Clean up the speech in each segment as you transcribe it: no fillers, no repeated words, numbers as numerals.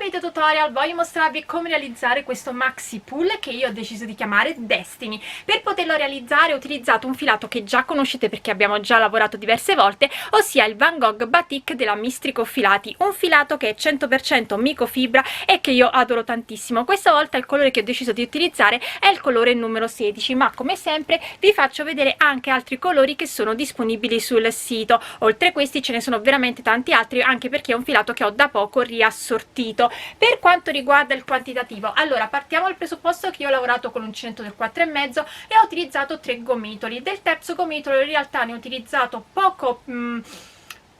video tutorial voglio mostrarvi come realizzare questo maxi pull che io ho deciso di chiamare Destiny. Per poterlo realizzare ho utilizzato un filato che già conoscete perché abbiamo già lavorato diverse volte, ossia il Van Gogh Batik della Mistrico Filati, un filato che è 100% microfibra e che io adoro tantissimo. Questa volta il colore che ho deciso di utilizzare è il colore numero 16, ma come sempre vi faccio vedere anche altri colori che sono disponibili sul sito. Oltre a questi ce ne sono veramente tanti altri, anche perché è un filato che ho da poco riassortito. Per quanto riguarda il quantitativo, allora partiamo dal presupposto che io ho lavorato con l'uncinetto del 4,5 e ho utilizzato 3 gomitoli. Del terzo gomitolo in realtà ne ho utilizzato poco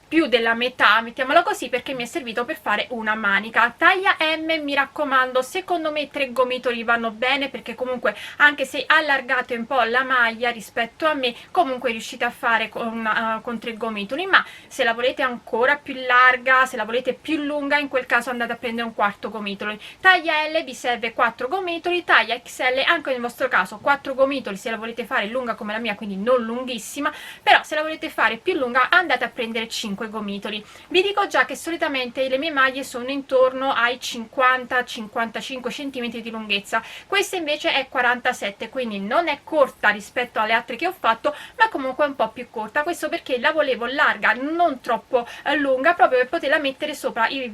più della metà, mettiamola così, perché mi è servito per fare una manica. Taglia M, mi raccomando, secondo me 3 gomitoli vanno bene, perché comunque anche se allargate un po' la maglia rispetto a me, comunque riuscite a fare con 3 gomitoli. Ma se la volete ancora più larga, se la volete più lunga, in quel caso andate a prendere un quarto gomitolo. Taglia L vi serve 4 gomitoli, taglia XL anche nel vostro caso 4 gomitoli se la volete fare lunga come la mia, quindi non lunghissima, però se la volete fare più lunga andate a prendere 5 gomitoli. Vi dico già che solitamente le mie maglie sono intorno ai 50-55 cm di lunghezza, questa invece è 47, quindi non è corta rispetto alle altre che ho fatto, ma comunque è un po' più corta. Questo perché la volevo larga, non troppo lunga, proprio per poterla mettere sopra i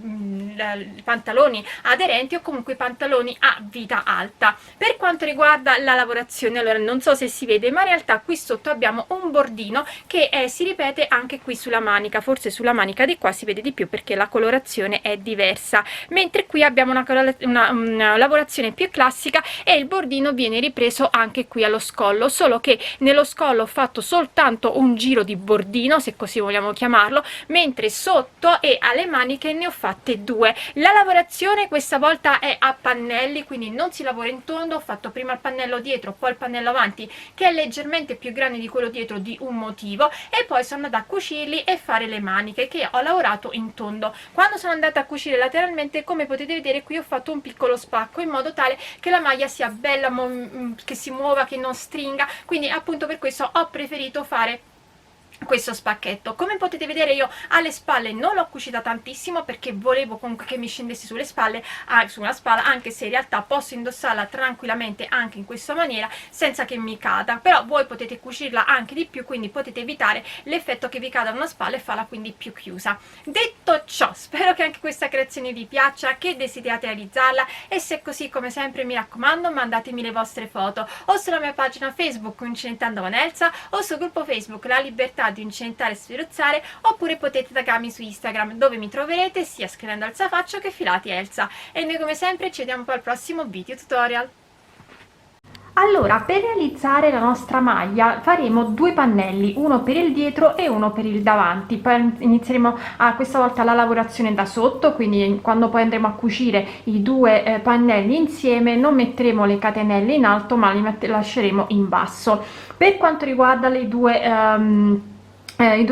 pantaloni aderenti o comunque i pantaloni a vita alta. Per quanto riguarda la lavorazione, allora non so se si vede, ma in realtà qui sotto abbiamo un bordino che si ripete anche qui sulla manica. Forse sulla manica di qua si vede di più perché la colorazione è diversa, mentre qui abbiamo una lavorazione più classica e il bordino viene ripreso anche qui allo scollo, solo che nello scollo ho fatto soltanto un giro di bordino, se così vogliamo chiamarlo, mentre sotto e alle maniche ne ho fatte 2. La lavorazione questa volta è a pannelli, quindi non si lavora in tondo. Ho fatto prima il pannello dietro, poi il pannello avanti che è leggermente più grande di quello dietro di un motivo, e poi sono andata a cucirli e fare le maniche che ho lavorato in tondo. Quando sono andata a cucire lateralmente, come potete vedere, qui ho fatto un piccolo spacco in modo tale che la maglia sia bella, che si muova, che non stringa, quindi appunto per questo ho preferito fare questo spacchetto. Come potete vedere io alle spalle non l'ho cucita tantissimo perché volevo comunque che mi scendesse sulle spalle, su una spalla, anche se in realtà posso indossarla tranquillamente anche in questa maniera senza che mi cada, però voi potete cucirla anche di più, quindi potete evitare l'effetto che vi cada una spalla e farla quindi più chiusa. Detto ciò, spero che anche questa creazione vi piaccia, che desiderate realizzarla, e se è così, come sempre mi raccomando, mandatemi le vostre foto o sulla mia pagina Facebook Uncinetando con Elsa o sul gruppo Facebook La Libertà di Uncinetare e Sferruzzare, oppure potete taggarmi su Instagram, dove mi troverete sia scrivendo Elsa Faccio che Filati Elsa. E noi come sempre ci vediamo poi al prossimo video tutorial. Allora, per realizzare la nostra maglia faremo 2 pannelli, uno per il dietro e uno per il davanti. Poi inizieremo questa volta la lavorazione da sotto, quindi quando poi andremo a cucire i 2 pannelli insieme non metteremo le catenelle in alto, ma li lasceremo in basso. Per quanto riguarda i due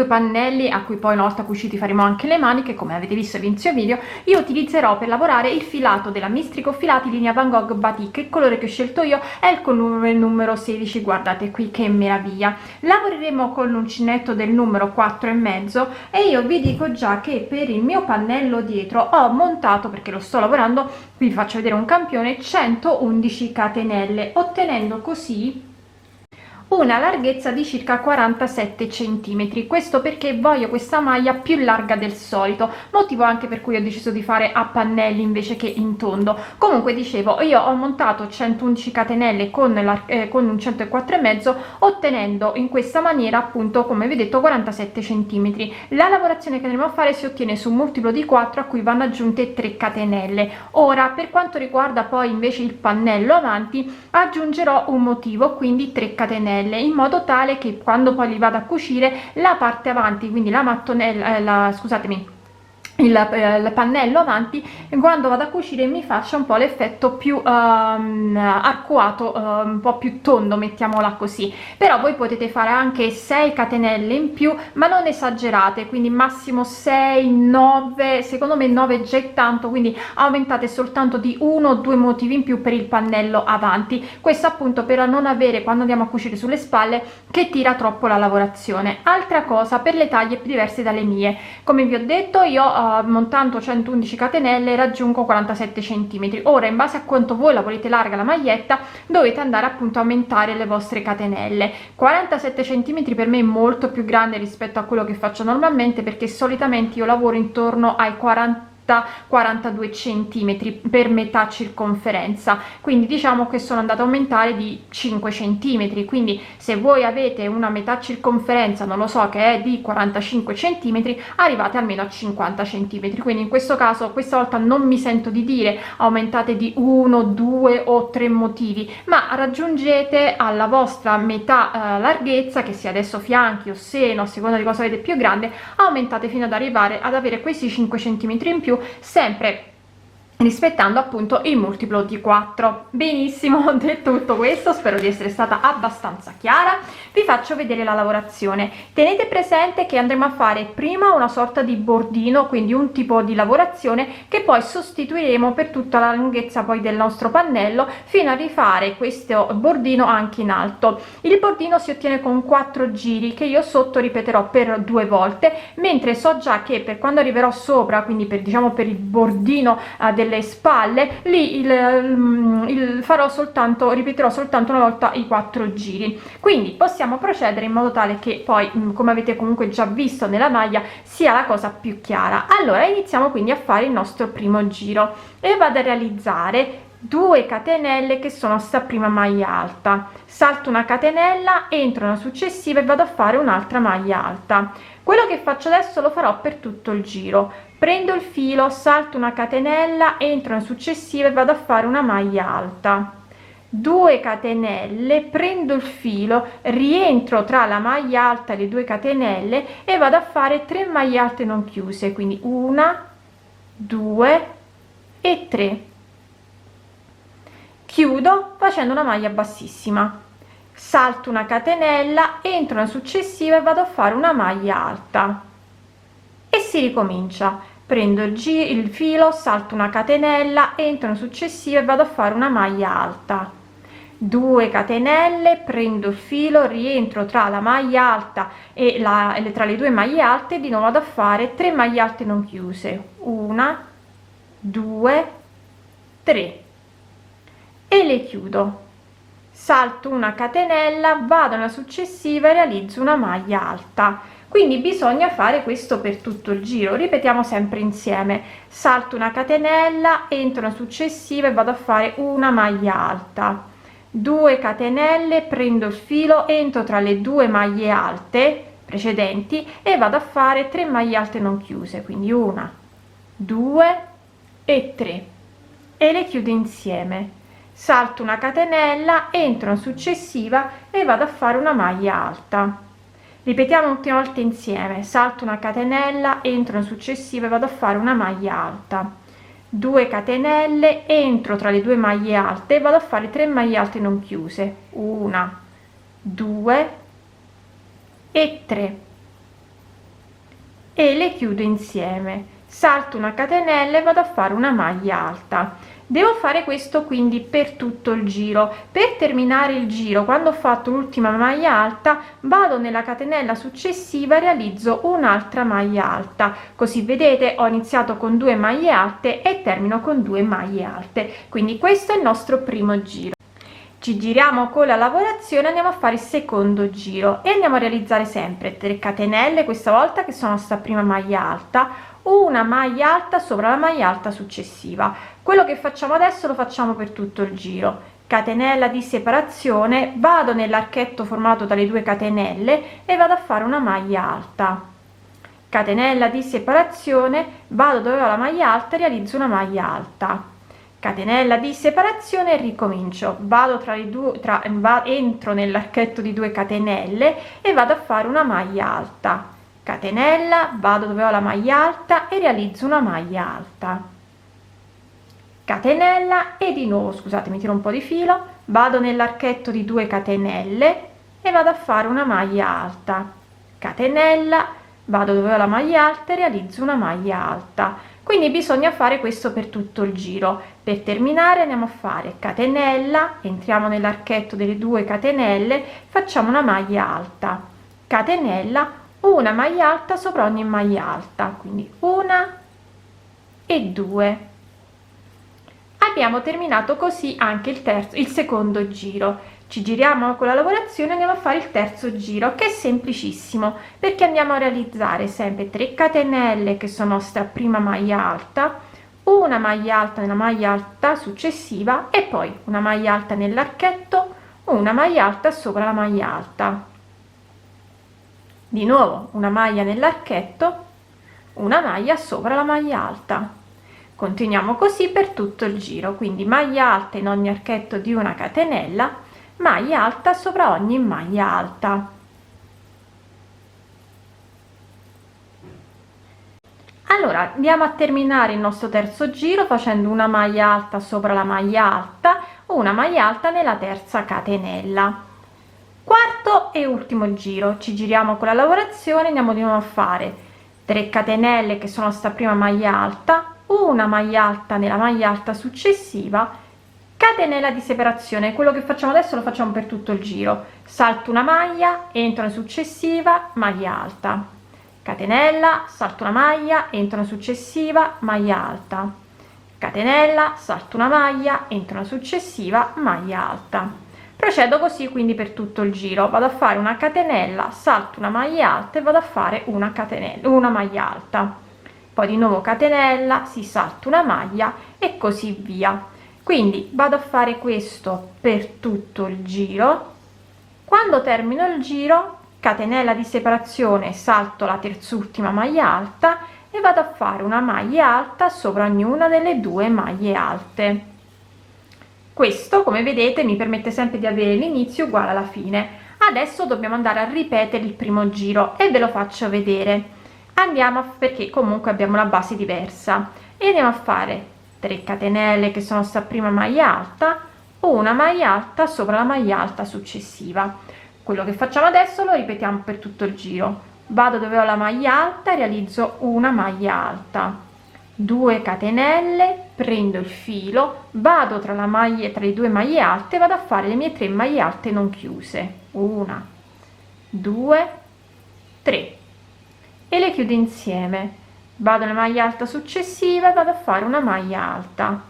pannelli a cui poi una volta cuciti faremo anche le maniche, come avete visto all'inizio video, io utilizzerò per lavorare il filato della Mistrico Filati linea Van Gogh Batik. Il colore che ho scelto io è il colore numero 16, guardate qui che meraviglia. Lavoreremo con l'uncinetto del numero 4,5 e io vi dico già che per il mio pannello dietro ho montato, perché lo sto lavorando, vi faccio vedere un campione, 111 catenelle, ottenendo così una larghezza di circa 47 cm. Questo perché voglio questa maglia più larga del solito, motivo anche per cui ho deciso di fare a pannelli invece che in tondo. Comunque dicevo, io ho montato 111 catenelle con un 104,5, ottenendo in questa maniera appunto, come vi ho detto, 47 cm. La lavorazione che andremo a fare si ottiene su un multiplo di 4 a cui vanno aggiunte 3 catenelle. Ora, per quanto riguarda poi invece il pannello avanti, aggiungerò un motivo, quindi 3 catenelle, in modo tale che quando poi li vado a cucire la parte avanti, quindi la mattonella, scusatemi, il pannello avanti, quando vado a cucire mi faccia un po' l'effetto più arcuato, un po' più tondo, mettiamola così. Però voi potete fare anche 6 catenelle in più, ma non esagerate, quindi massimo 6, 9, secondo me 9 già è tanto, quindi aumentate soltanto di 1 o 2 motivi in più per il pannello avanti. Questo appunto per non avere, quando andiamo a cucire sulle spalle, che tira troppo la lavorazione. Altra cosa, per le taglie diverse dalle mie, come vi ho detto, io montando 111 catenelle raggiungo 47 centimetri. Ora, in base a quanto voi la volete larga la maglietta, dovete andare appunto a aumentare le vostre catenelle. 47 centimetri per me è molto più grande rispetto a quello che faccio normalmente, perché solitamente io lavoro intorno ai 42 centimetri per metà circonferenza, quindi diciamo che sono andata a aumentare di 5 centimetri. Quindi se voi avete una metà circonferenza, non lo so, che è di 45 centimetri, arrivate almeno a 50 centimetri. Quindi in questo caso questa volta non mi sento di dire aumentate di 1, 2 o 3 motivi, ma raggiungete alla vostra metà larghezza, che sia adesso fianchi o seno, a seconda di cosa avete più grande, aumentate fino ad arrivare ad avere questi 5 centimetri in più, sempre rispettando appunto il multiplo di 4. Benissimo, detto tutto questo, spero di essere stata abbastanza chiara. Vi faccio vedere la lavorazione. Tenete presente che andremo a fare prima una sorta di bordino, quindi un tipo di lavorazione che poi sostituiremo per tutta la lunghezza poi del nostro pannello, fino a rifare questo bordino anche in alto. Il bordino si ottiene con 4 giri che io sotto ripeterò per 2 volte, mentre so già che per quando arriverò sopra, quindi per diciamo per il bordino delle spalle, lì ripeterò soltanto una volta i 4 giri. Quindi possiamo procedere in modo tale che poi, come avete comunque già visto nella maglia, sia la cosa più chiara. Allora iniziamo quindi a fare il nostro primo giro e vado a realizzare 2 catenelle che sono sta prima maglia alta, salto una catenella, entro una successiva e vado a fare un'altra maglia alta. Quello che faccio adesso lo farò per tutto il giro. Prendo il filo, salto una catenella, entro una successiva e vado a fare una maglia alta, 2 catenelle, prendo il filo, rientro tra la maglia alta e le 2 catenelle e vado a fare 3 maglie alte non chiuse, quindi 1, 2 e 3. Chiudo facendo una maglia bassissima, salto una catenella, entro una successiva e vado a fare una maglia alta e si ricomincia. Prendo il filo, salto una catenella, entro una successiva e vado a fare una maglia alta, 2 catenelle, prendo il filo, rientro tra la maglia alta e tra le 2 maglie alte e di nuovo vado a fare 3 maglie alte non chiuse, 1, 2, 3 e le chiudo. Salto una catenella, vado alla successiva e realizzo una maglia alta. Quindi bisogna fare questo per tutto il giro. Ripetiamo sempre insieme: salto una catenella, entro una successiva e vado a fare una maglia alta, 2 catenelle, prendo il filo, entro tra le 2 maglie alte precedenti e vado a fare 3 maglie alte non chiuse, quindi 1, 2 e 3 e le chiudo insieme. Salto una catenella, entro una successiva e vado a fare una maglia alta. Ripetiamo l'ultima volta insieme: salto una catenella, entro una successiva e vado a fare una maglia alta, 2 catenelle, entro tra le 2 maglie alte e vado a fare 3 maglie alte non chiuse, 1, 2 e 3 e le chiudo insieme. Salto una catenella e vado a fare una maglia alta. Devo fare questo quindi per tutto il giro. Per terminare il giro, quando ho fatto l'ultima maglia alta, vado nella catenella successiva e realizzo un'altra maglia alta. Così vedete, ho iniziato con 2 maglie alte e termino con 2 maglie alte. Quindi questo è il nostro primo giro. Ci giriamo con la lavorazione, andiamo a fare il secondo giro e andiamo a realizzare sempre 3 catenelle questa volta, che sono sta prima maglia alta, una maglia alta sopra la maglia alta successiva. Quello che facciamo adesso lo facciamo per tutto il giro. Catenella di separazione, vado nell'archetto formato dalle 2 catenelle e vado a fare una maglia alta, catenella di separazione, vado dove ho la maglia alta e realizzo una maglia alta, catenella di separazione e ricomincio. Vado tra le due, entro nell'archetto di 2 catenelle e vado a fare una maglia alta, catenella, vado dove ho la maglia alta e realizzo una maglia alta, catenella e di nuovo, scusate, mi tiro un po' di filo, vado nell'archetto di 2 catenelle e vado a fare una maglia alta, catenella, vado dove ho la maglia alta e realizzo una maglia alta. Quindi bisogna fare questo per tutto il giro. Per terminare andiamo a fare catenella, entriamo nell'archetto delle 2 catenelle, facciamo una maglia alta, catenella, una maglia alta sopra ogni maglia alta, quindi 1, e 2. Abbiamo terminato così anche il secondo giro. Ci giriamo con la lavorazione, andiamo a fare il terzo giro, che è semplicissimo, perché andiamo a realizzare sempre 3 catenelle che sono nostra prima maglia alta, una maglia alta nella maglia alta successiva e poi una maglia alta nell'archetto, una maglia alta sopra la maglia alta, di nuovo una maglia nell'archetto, una maglia sopra la maglia alta. Continuiamo così per tutto il giro, quindi maglia alta in ogni archetto di una catenella, maglia alta sopra ogni maglia alta. Allora andiamo a terminare il nostro terzo giro facendo una maglia alta sopra la maglia alta, una maglia alta nella terza catenella. Quarto e ultimo giro, ci giriamo con la lavorazione, andiamo di nuovo a fare 3 catenelle che sono sta prima maglia alta, una maglia alta nella maglia alta successiva, catenella di separazione. Quello che facciamo adesso lo facciamo per tutto il giro, salto una maglia, entro nella successiva, maglia alta, catenella, salto una maglia, entro nella successiva, maglia alta, catenella, salto una maglia, entro nella successiva, maglia alta. Procedo così quindi per tutto il giro, vado a fare una catenella, salto una maglia alta e vado a fare una catenella, una maglia alta, poi di nuovo catenella, si salta una maglia e così via. Quindi vado a fare questo per tutto il giro. Quando termino il giro, catenella di separazione, salto la terzultima maglia alta e vado a fare una maglia alta sopra ognuna delle 2 maglie alte. Questo, come vedete, mi permette sempre di avere l'inizio uguale alla fine. Adesso dobbiamo andare a ripetere il primo giro e ve lo faccio vedere. Perché comunque abbiamo una base diversa, e andiamo a fare 3 catenelle che sono sta prima maglia alta, una maglia alta sopra la maglia alta successiva. Quello che facciamo adesso lo ripetiamo per tutto il giro. Vado dove ho la maglia alta, realizzo una maglia alta, 2 catenelle, prendo il filo, vado tra le 2 maglie alte, vado a fare le mie 3 maglie alte non chiuse, 1 2 3, e le chiudo insieme. Vado nella maglia alta successiva e vado a fare una maglia alta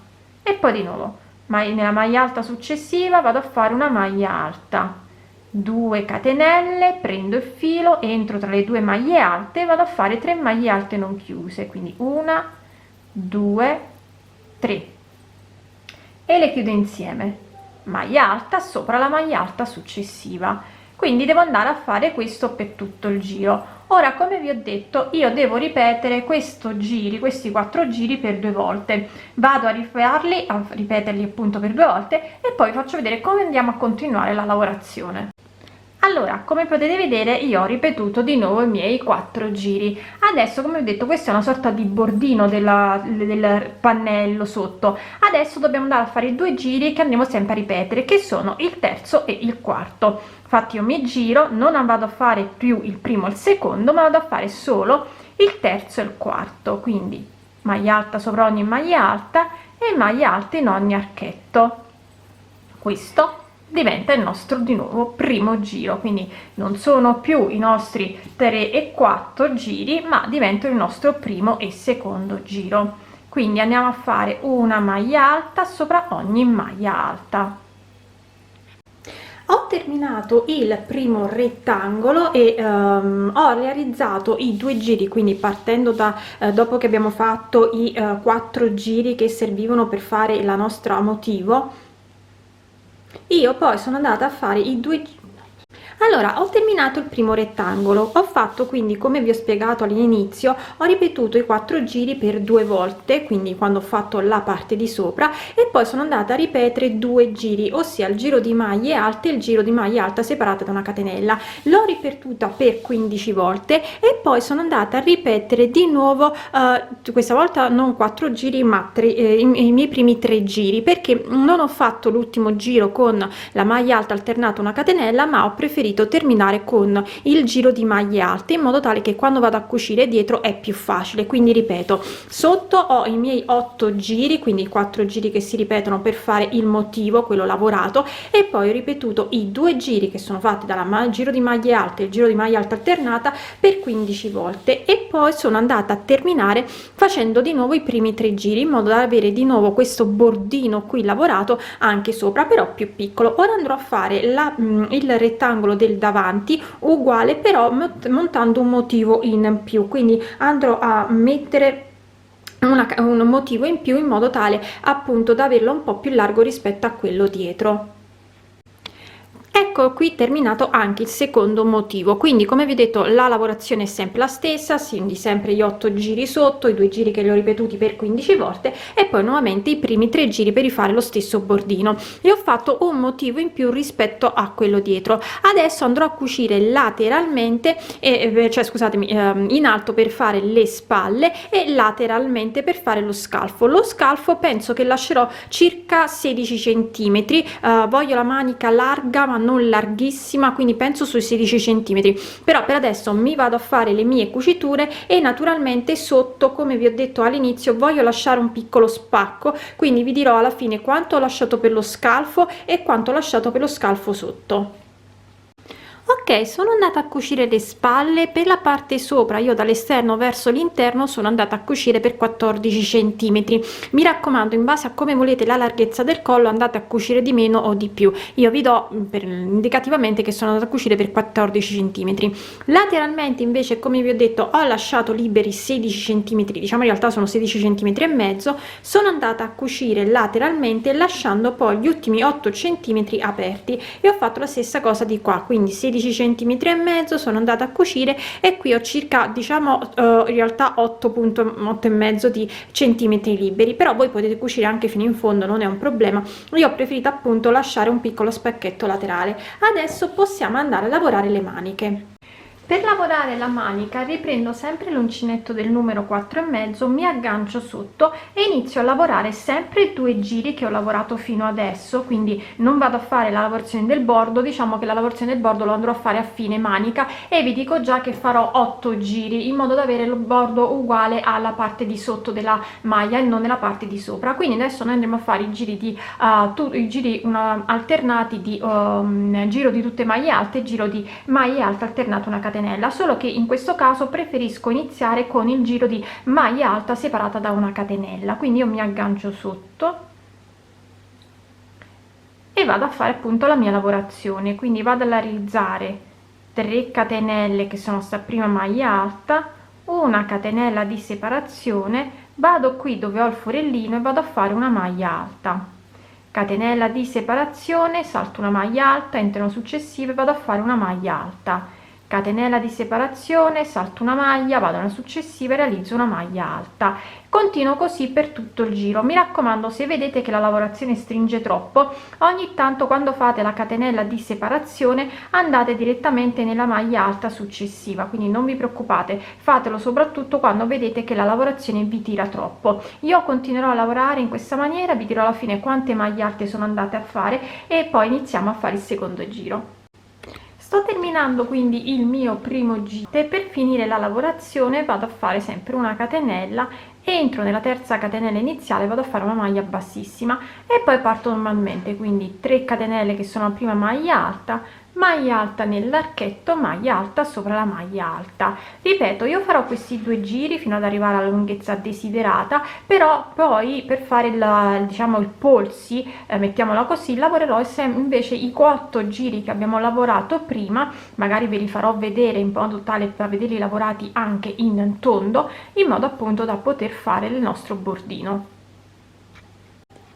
e poi di nuovo nella maglia alta successiva vado a fare una maglia alta, 2 catenelle, prendo il filo, entro tra le 2 maglie alte e vado a fare 3 maglie alte non chiuse, quindi 1 2 3, e le chiudo insieme, maglia alta sopra la maglia alta successiva. Quindi devo andare a fare questo per tutto il giro. Ora, come vi ho detto, io devo ripetere questi 4 giri per 2 volte. Vado a ripeterli appunto per 2 volte e poi faccio vedere come andiamo a continuare la lavorazione. Allora, come potete vedere, io ho ripetuto di nuovo i miei 4 giri. Adesso, come ho detto, questo è una sorta di bordino del pannello sotto. Adesso dobbiamo andare a fare i 2 giri che andiamo sempre a ripetere, che sono il terzo e il quarto. Infatti io mi giro, non vado a fare più il primo e il secondo, ma vado a fare solo il terzo e il quarto. Quindi maglia alta sopra ogni maglia alta e maglia alta in ogni archetto. Questo diventa il nostro di nuovo primo giro, quindi non sono più i nostri 3 e 4 giri, ma diventa il nostro primo e secondo giro. Quindi andiamo a fare una maglia alta sopra ogni maglia alta. Ho terminato il primo rettangolo e ho realizzato i 2 giri, quindi partendo da dopo che abbiamo fatto i 4 giri che servivano per fare la nostra motivo. Io poi sono andata a fare i 2 giri. Allora, ho terminato il primo rettangolo, ho fatto quindi, come vi ho spiegato all'inizio, ho ripetuto i 4 giri per 2 volte, quindi quando ho fatto la parte di sopra, e poi sono andata a ripetere 2 giri, ossia il giro di maglie alte e il giro di maglia alta separata da una catenella. L'ho ripetuta per 15 volte e poi sono andata a ripetere di nuovo, questa volta non 4 giri ma i miei primi 3 giri, perché non ho fatto l'ultimo giro con la maglia alta alternata una catenella, ma ho preferito preferito terminare con il giro di maglie alte, in modo tale che quando vado a cucire dietro è più facile. Quindi ripeto, sotto ho i miei 8 giri, quindi 4 giri che si ripetono per fare il motivo, quello lavorato, e poi ho ripetuto i 2 giri che sono fatti dalla giro di maglie alte e il giro di maglia alta alternata per 15 volte, e poi sono andata a terminare facendo di nuovo i primi 3 giri, in modo da avere di nuovo questo bordino qui lavorato anche sopra, però più piccolo. Ora andrò a fare il rettangolo del davanti uguale, però montando un motivo in più, quindi andrò a mettere un motivo in più, in modo tale appunto da averlo un po' più largo rispetto a quello dietro. Ecco qui terminato anche il secondo motivo. Quindi, come vi ho detto, la lavorazione è sempre la stessa, quindi sempre gli 8 giri sotto, i 2 giri che li ho ripetuti per 15 volte, e poi nuovamente i primi 3 giri per rifare lo stesso bordino. E ho fatto un motivo in più rispetto a quello dietro. Adesso andrò a cucire lateralmente, cioè scusatemi, in alto per fare le spalle e lateralmente per fare lo scalfo. Lo scalfo penso che lascerò circa 16 centimetri. Voglio la manica larga ma non larghissima, quindi penso sui 16 centimetri. Però per adesso mi vado a fare le mie cuciture, e naturalmente sotto, come vi ho detto all'inizio, voglio lasciare un piccolo spacco, quindi vi dirò alla fine quanto ho lasciato per lo scalfo e quanto ho lasciato per lo scalfo sotto. Ok, sono andata a cucire le spalle. Per la parte sopra, io dall'esterno verso l'interno sono andata a cucire per 14 centimetri. Mi raccomando, in base a come volete la larghezza del collo, andate a cucire di meno o di più. Io vi do indicativamente che sono andata a cucire per 14 centimetri. Lateralmente invece, come vi ho detto, ho lasciato liberi 16 centimetri, diciamo in realtà sono 16 centimetri e mezzo. Sono andata a cucire lateralmente, lasciando poi gli ultimi 8 centimetri aperti, e ho fatto la stessa cosa di qua, quindi 16 centimetri e mezzo sono andata a cucire, e qui ho circa, diciamo, in realtà 8,8 e mezzo di centimetri liberi, però voi potete cucire anche fino in fondo, non è un problema. Io ho preferito appunto lasciare un piccolo spacchetto laterale. Adesso possiamo andare a lavorare le maniche. Per lavorare la manica riprendo sempre l'uncinetto del numero 4,5, mi aggancio sotto e inizio a lavorare sempre i 2 giri che ho lavorato fino adesso, quindi non vado a fare la lavorazione del bordo. Diciamo che la lavorazione del bordo lo andrò a fare a fine manica, e vi dico già che farò 8 giri in modo da avere il bordo uguale alla parte di sotto della maglia e non nella parte di sopra. Quindi adesso noi andremo a fare i giri di alternati di giro di tutte maglie alte, giro di maglie alte alternato una catenella, solo che in questo caso preferisco iniziare con il giro di maglia alta separata da una catenella. Quindi io mi aggancio sotto e vado a fare appunto la mia lavorazione, quindi vado a realizzare 3 catenelle che sono sta prima maglia alta, una catenella di separazione, vado qui dove ho il forellino e vado a fare una maglia alta, catenella di separazione, salto una maglia alta, entro una successiva e vado a fare una maglia alta, catenella di separazione, salto una maglia, vado alla successiva e realizzo una maglia alta. Continuo così per tutto il giro. Mi raccomando, se vedete che la lavorazione stringe troppo, ogni tanto quando fate la catenella di separazione andate direttamente nella maglia alta successiva, quindi non vi preoccupate, fatelo soprattutto quando vedete che la lavorazione vi tira troppo. Io continuerò a lavorare in questa maniera, vi dirò alla fine quante maglie alte sono andate a fare e poi iniziamo a fare il secondo giro. Sto terminando quindi il mio primo giro, e per finire la lavorazione vado a fare sempre una catenella, entro nella terza catenella iniziale, vado a fare una maglia bassissima e poi parto normalmente, quindi 3 catenelle che sono la prima maglia alta nell'archetto, maglia alta sopra la maglia alta. Ripeto, io farò questi 2 giri fino ad arrivare alla lunghezza desiderata, però poi per fare il polsi, mettiamola così, lavorerò invece i 8 giri che abbiamo lavorato prima, magari ve li farò vedere in modo tale da vederli lavorati anche in tondo, in modo appunto da poter fare il nostro bordino.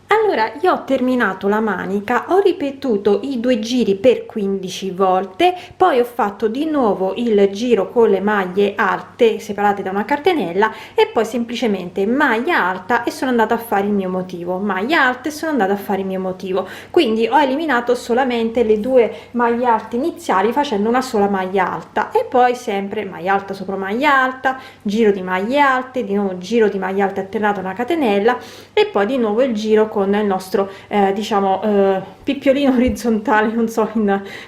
Allora, io ho terminato la manica, ho ripetuto i 2 giri per 15 volte, poi ho fatto di nuovo il giro con le maglie alte separate da una catenella, e poi semplicemente maglia alta e sono andata a fare il mio motivo, maglia alta e sono andata a fare il mio motivo. Quindi ho eliminato solamente le 2 maglie alte iniziali facendo una sola maglia alta, e poi sempre maglia alta sopra maglia alta, giro di maglie alte, di nuovo giro di maglia alte alternato a una catenella, e poi di nuovo il giro con il nostro picciolino orizzontale, non so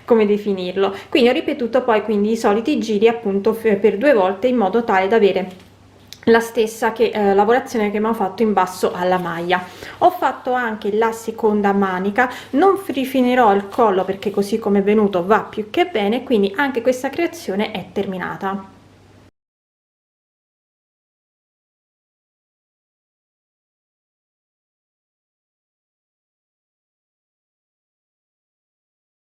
come definirlo. Quindi ho ripetuto poi quindi i soliti giri appunto per 2 volte, in modo tale da avere la stessa lavorazione che abbiamo fatto in basso alla maglia. Ho fatto anche la seconda manica, non rifinirò il collo perché così come è venuto va più che bene, quindi anche questa creazione è terminata.